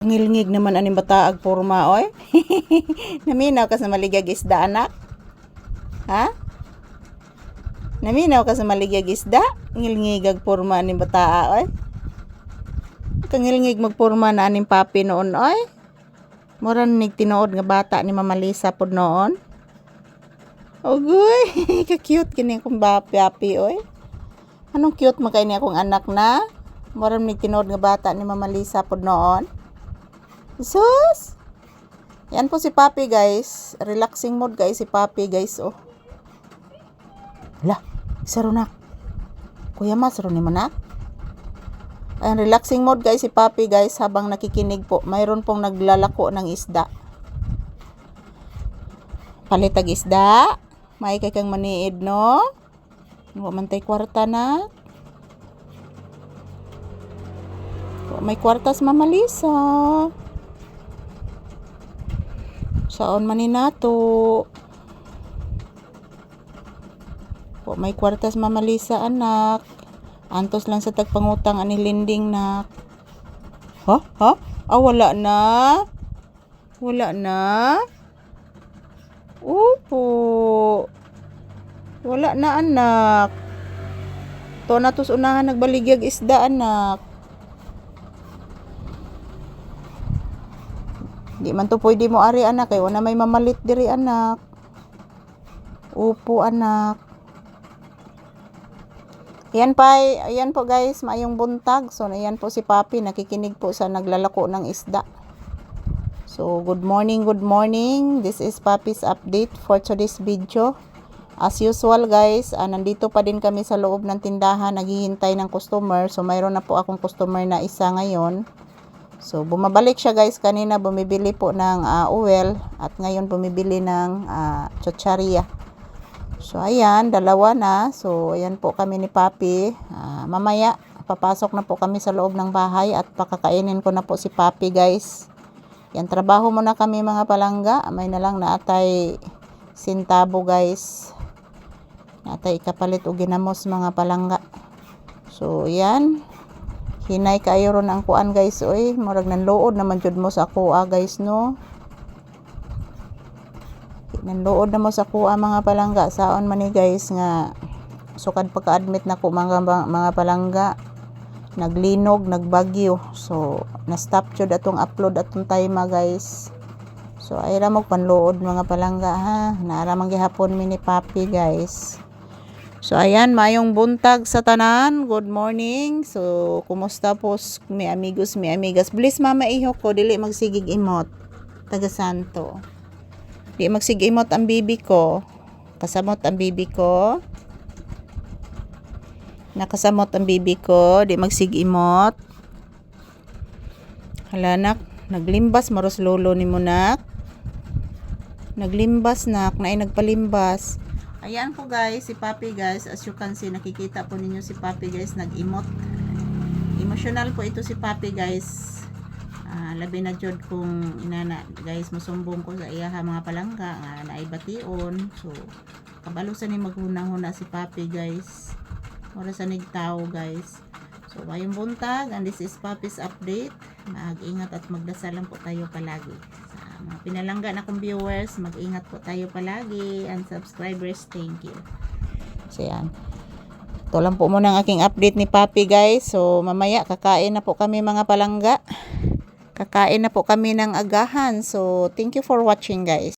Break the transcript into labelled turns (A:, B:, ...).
A: Ngilngig naman aning bataag porma oy. Naminaw ka sa maligag isda anak? Ha? Naminaw ka sa maligag isda? Ngilngigag porma aning bataa oy. Kangilngig magporma na aning papi noon oy. Mura nig tinuod nga bata ni Mama Lisa pod noon. Ogoy, ka-cute kini akong papi oy. Anong cute makay ni akong anak na? Mura nig tinuod nga bata ni Mama Lisa pod noon. Sus! Yan po si Papi guys. Relaxing mode guys si Papi guys oh. Hala, saro na. Kuya Mas, saro ni mo na. Ayan, relaxing mode guys si Papi guys habang nakikinig po. Mayroon pong naglalako ng isda. Palitag isda. May kay kang maniid no. Mantay kwarta na. May kwartas Mama Lisa. Saon man ni nato. Po may kwartas Mama Lisa anak. Antos lang sa tagpangutang ani linding nak. Ha? Ha? Ah, wala na. Wala na. Opo. Wala na anak. To na tos unahan nagbaligyag isda anak. Di man to pwede mo ari anak kay wala may mamalit diri anak. Upo anak. Ayan po guys, maayong buntag. So ayan po si Papi nakikinig po sa naglalako ng isda. So good morning. This is Papi's update for today's video. As usual guys, nandito pa din kami sa loob ng tindahan naghihintay ng customer. So mayroon na po akong customer na isa ngayon. So, bumabalik siya guys. Kanina bumibili po ng oil at ngayon bumibili ng tsatsarya. So, ayan. Dalawa na. So, ayan po kami ni Papi. Mamaya, papasok na po kami sa loob ng bahay at pakakainin ko na po si Papi guys. Yan, trabaho muna kami mga palangga. May na lang na atay sintabo guys. Natay kapalit o ginamos mga palangga. So, yan. Hinay kayo ron ang kuan guys oy, murag nanluod naman jud mo sa kuha guys no. Nanluod na mo sa kuha mga palangga saon man ni guys nga sukad pagka-admit na ko mga palangga naglinog, nagbagyo. So na-stop jud atong upload atong time guys. So ay ra mo panluod mga palangga ha. Naara man gihapon mi ni Papi guys. So, ayan, mayong buntag sa tanan. Good morning. So, kumusta po mi amigos, mi amigas. Please, mama ihok ko, dili magsigig imot. Taga Santo. Di magsigig imot ang bibi ko. Kasamot ang bibi ko. Nakasamot ang bibi ko. Di magsigig imot. Halanak, naglimbas, maros lolo ni mo nak. Naglimbas nak, naay nagpalimbas. Ayan po guys, si Papi guys, as you can see, nakikita po ninyo si Papi guys, nag-emote. Emotional po ito si Papi guys. Labi na jud kung inana guys, musumbong ko sa iya mga palangga, naibation. So, kabalo sa ni maghuna-huna si Papi guys. Ora sa nigtao guys. So, mayong buntag, and this is Papi's update. Mag-ingat at magdasal lang po tayo palagi. Mga pinalangga na kong viewers, mag-ingat po tayo palagi, and subscribers, thank you. So yan, ito lang po muna ang aking update ni Papi guys. So mamaya kakain na po kami mga palangga, kakain na po kami ng agahan. So thank you for watching guys.